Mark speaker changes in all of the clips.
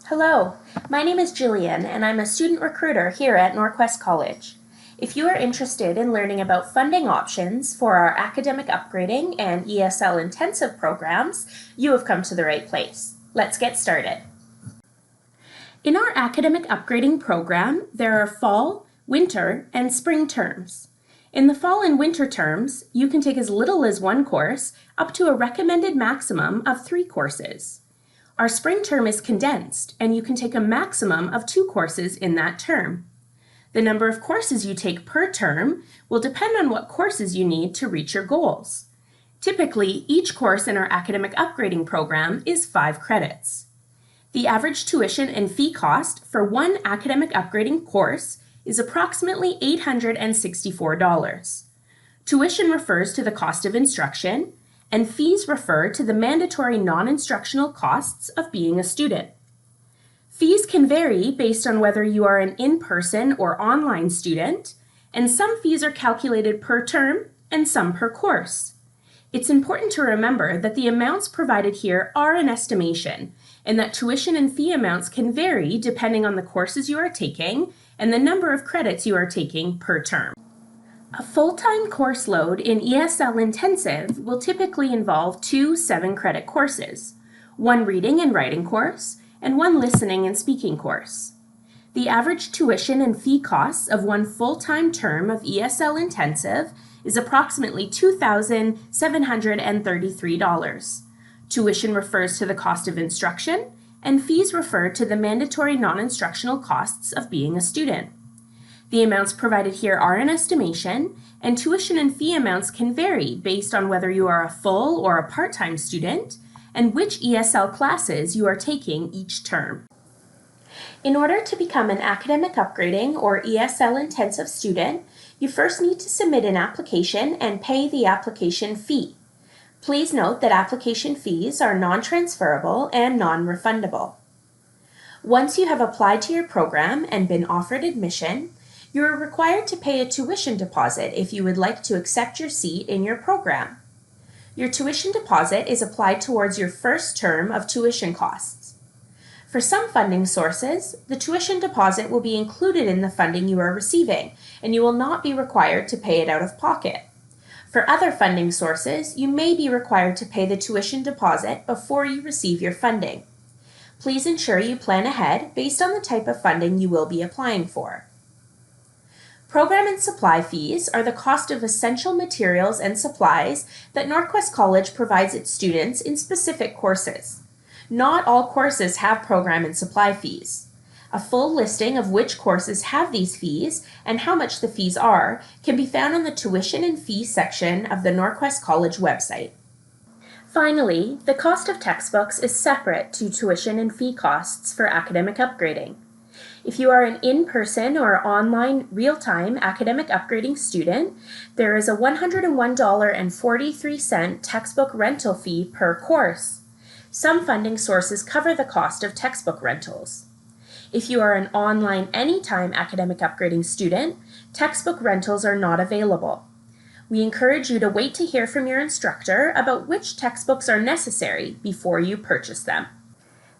Speaker 1: Hello, my name is Jillian and I'm a student recruiter here at NorQuest College. If you are interested in learning about funding options for our academic upgrading and ESL intensive programs, you have come to the right place. Let's get started. In our academic upgrading program, there are fall, winter, and spring terms. In the fall and winter terms, you can take as little as one course up to a recommended maximum of 3 courses. Our spring term is condensed, and you can take a maximum of 2 courses in that term. The number of courses you take per term will depend on what courses you need to reach your goals. Typically, each course in our academic upgrading program is 5 credits. The average tuition and fee cost for one academic upgrading course is approximately $864. Tuition refers to the cost of instruction, and fees refer to the mandatory non-instructional costs of being a student. Fees can vary based on whether you are an in-person or online student, and some fees are calculated per term and some per course. It's important to remember that the amounts provided here are an estimation, and that tuition and fee amounts can vary depending on the courses you are taking and the number of credits you are taking per term. A full-time course load in ESL Intensive will typically involve 2 7-credit courses, 1 reading and writing course, and 1 listening and speaking course. The average tuition and fee costs of one full-time term of ESL Intensive is approximately $2,733. Tuition refers to the cost of instruction, and fees refer to the mandatory non-instructional costs of being a student. The amounts provided here are an estimation, and tuition and fee amounts can vary based on whether you are a full or a part-time student and which ESL classes you are taking each term. In order to become an academic upgrading or ESL intensive student, you first need to submit an application and pay the application fee. Please note that application fees are non-transferable and non-refundable. Once you have applied to your program and been offered admission, you are required to pay a tuition deposit if you would like to accept your seat in your program. Your tuition deposit is applied towards your first term of tuition costs. For some funding sources, the tuition deposit will be included in the funding you are receiving, and you will not be required to pay it out of pocket. For other funding sources, you may be required to pay the tuition deposit before you receive your funding. Please ensure you plan ahead based on the type of funding you will be applying for. Program and supply fees are the cost of essential materials and supplies that NorQuest College provides its students in specific courses. Not all courses have program and supply fees. A full listing of which courses have these fees and how much the fees are can be found on the tuition and fee section of the NorQuest College website. Finally, the cost of textbooks is separate to tuition and fee costs for academic upgrading. If you are an in-person or online real-time academic upgrading student, there is a $101.43 textbook rental fee per course. Some funding sources cover the cost of textbook rentals. If you are an online anytime academic upgrading student, textbook rentals are not available. We encourage you to wait to hear from your instructor about which textbooks are necessary before you purchase them.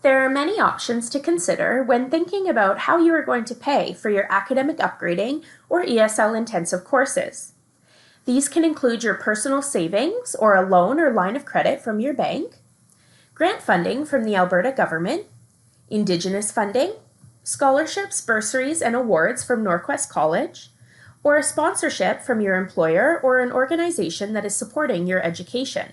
Speaker 1: There are many options to consider when thinking about how you are going to pay for your academic upgrading or ESL intensive courses. These can include your personal savings or a loan or line of credit from your bank, grant funding from the Alberta government, Indigenous funding, scholarships, bursaries, and awards from NorQuest College, or a sponsorship from your employer or an organization that is supporting your education.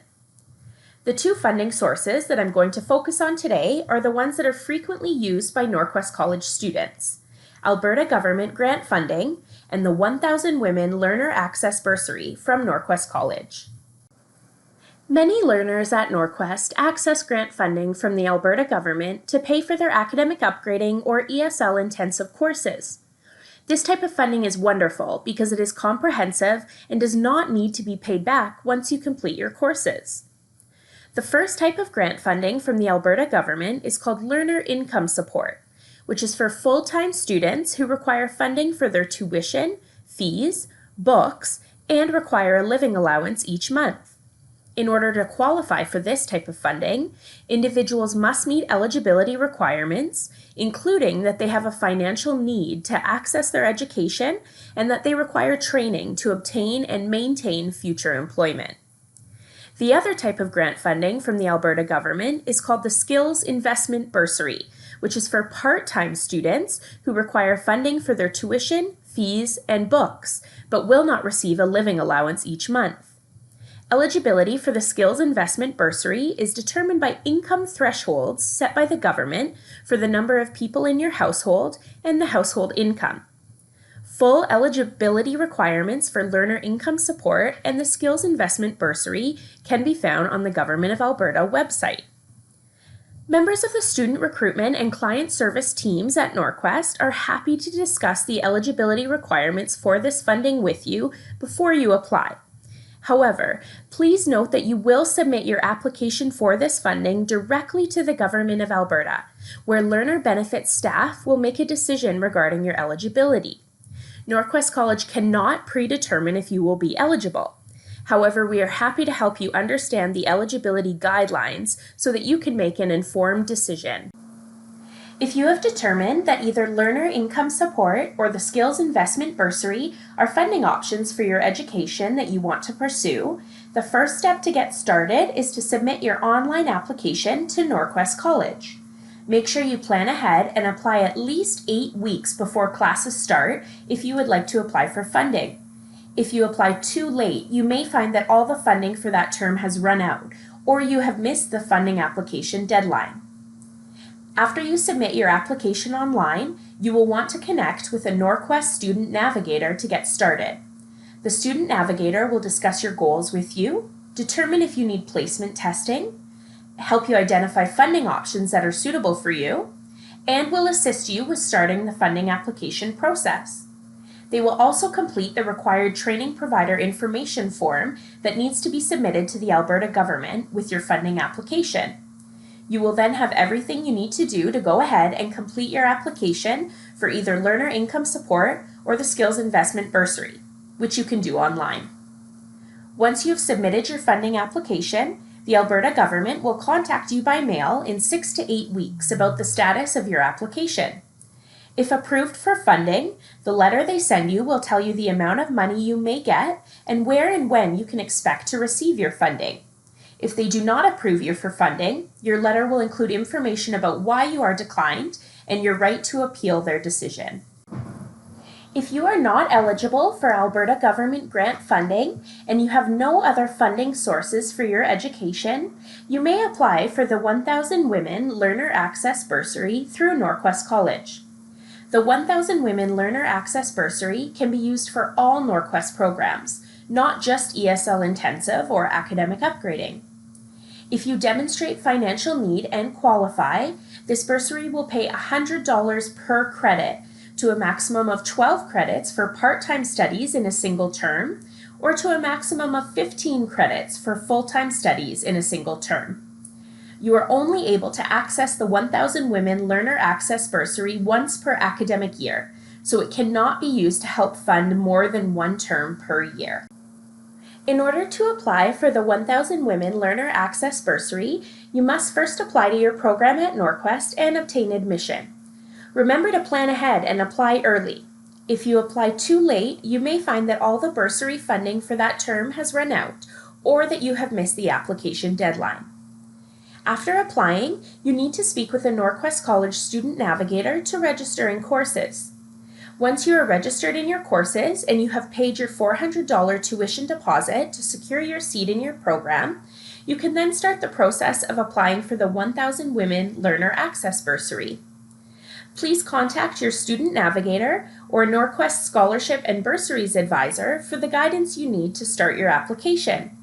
Speaker 1: The 2 funding sources that I'm going to focus on today are the ones that are frequently used by NorQuest College students: Alberta Government Grant Funding and the 1000 Women Learner Access Bursary from NorQuest College. Many learners at NorQuest access grant funding from the Alberta government to pay for their academic upgrading or ESL intensive courses. This type of funding is wonderful because it is comprehensive and does not need to be paid back once you complete your courses. The first type of grant funding from the Alberta government is called Learner Income Support, which is for full-time students who require funding for their tuition, fees, books, and require a living allowance each month. In order to qualify for this type of funding, individuals must meet eligibility requirements, including that they have a financial need to access their education and that they require training to obtain and maintain future employment. The other type of grant funding from the Alberta government is called the Skills Investment Bursary, which is for part-time students who require funding for their tuition, fees, and books, but will not receive a living allowance each month. Eligibility for the Skills Investment Bursary is determined by income thresholds set by the government for the number of people in your household and the household income. Full eligibility requirements for learner income support and the Skills Investment Bursary can be found on the Government of Alberta website. Members of the student recruitment and client service teams at NorQuest are happy to discuss the eligibility requirements for this funding with you before you apply. However, please note that you will submit your application for this funding directly to the Government of Alberta, where learner benefits staff will make a decision regarding your eligibility. NorQuest College cannot predetermine if you will be eligible. However, we are happy to help you understand the eligibility guidelines so that you can make an informed decision. If you have determined that either Learner Income Support or the Skills Investment Bursary are funding options for your education that you want to pursue, the first step to get started is to submit your online application to NorQuest College. Make sure you plan ahead and apply at least 8 weeks before classes start if you would like to apply for funding. If you apply too late, you may find that all the funding for that term has run out, or you have missed the funding application deadline. After you submit your application online, you will want to connect with a NorQuest Student Navigator to get started. The Student Navigator will discuss your goals with you, determine if you need placement testing, help you identify funding options that are suitable for you, and will assist you with starting the funding application process. They will also complete the required training provider information form that needs to be submitted to the Alberta government with your funding application. You will then have everything you need to do to go ahead and complete your application for either Learner Income Support or the Skills Investment Bursary, which you can do online. Once you have submitted your funding application, the Alberta government will contact you by mail in 6 to 8 weeks about the status of your application. If approved for funding, the letter they send you will tell you the amount of money you may get and where and when you can expect to receive your funding. If they do not approve you for funding, your letter will include information about why you are declined and your right to appeal their decision. If you are not eligible for Alberta government grant funding and you have no other funding sources for your education, you may apply for the 1000 Women Learner Access Bursary through NorQuest College. The 1000 Women Learner Access Bursary can be used for all NorQuest programs, not just ESL intensive or academic upgrading. If you demonstrate financial need and qualify, this bursary will pay $100 per credit to a maximum of 12 credits for part-time studies in a single term, or to a maximum of 15 credits for full-time studies in a single term. You are only able to access the 1000 Women Learner Access Bursary once per academic year, so it cannot be used to help fund more than one term per year. In order to apply for the 1000 Women Learner Access Bursary, you must first apply to your program at NorQuest and obtain admission. Remember to plan ahead and apply early. If you apply too late, you may find that all the bursary funding for that term has run out, or that you have missed the application deadline. After applying, you need to speak with a NorQuest College Student Navigator to register in courses. Once you are registered in your courses and you have paid your $400 tuition deposit to secure your seat in your program, you can then start the process of applying for the 1000 Women Learner Access Bursary. Please contact your student navigator or NorQuest Scholarship and Bursaries Advisor for the guidance you need to start your application.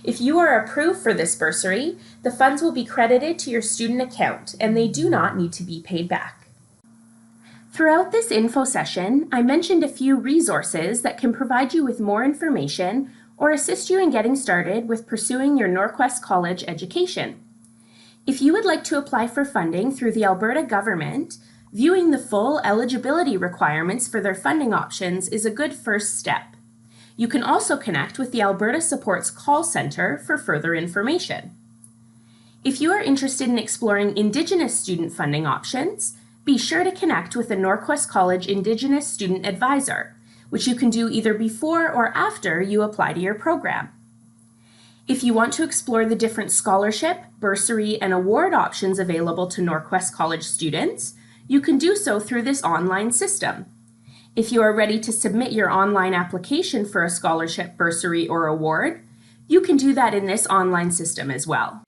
Speaker 1: If you are approved for this bursary, the funds will be credited to your student account and they do not need to be paid back. Throughout this info session, I mentioned a few resources that can provide you with more information or assist you in getting started with pursuing your NorQuest College education. If you would like to apply for funding through the Alberta government, viewing the full eligibility requirements for their funding options is a good first step. You can also connect with the Alberta Supports Call Centre for further information. If you are interested in exploring Indigenous student funding options, be sure to connect with the NorQuest College Indigenous Student Advisor, which you can do either before or after you apply to your program. If you want to explore the different scholarship, bursary, and award options available to NorQuest College students, you can do so through this online system. If you are ready to submit your online application for a scholarship, bursary, or award, you can do that in this online system as well.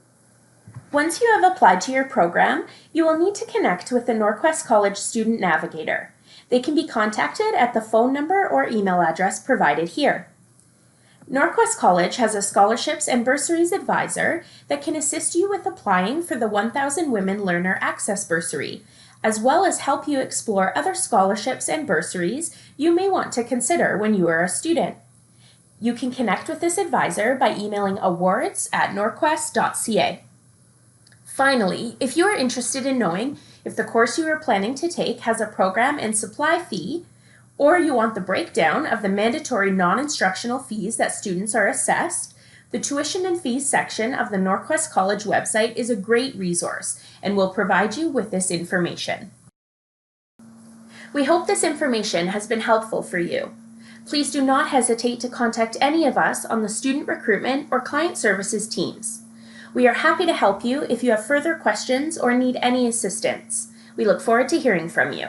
Speaker 1: Once you have applied to your program, you will need to connect with the NorQuest College Student Navigator. They can be contacted at the phone number or email address provided here. NorQuest College has a scholarships and bursaries advisor that can assist you with applying for the 1000 Women Learner Access Bursary, as well as help you explore other scholarships and bursaries you may want to consider when you are a student. You can connect with this advisor by emailing awards@norquest.ca. Finally, if you are interested in knowing if the course you are planning to take has a program and supply fee, or you want the breakdown of the mandatory non-instructional fees that students are assessed, the tuition and fees section of the NorQuest College website is a great resource and will provide you with this information. We hope this information has been helpful for you. Please do not hesitate to contact any of us on the student recruitment or client services teams. We are happy to help you if you have further questions or need any assistance. We look forward to hearing from you.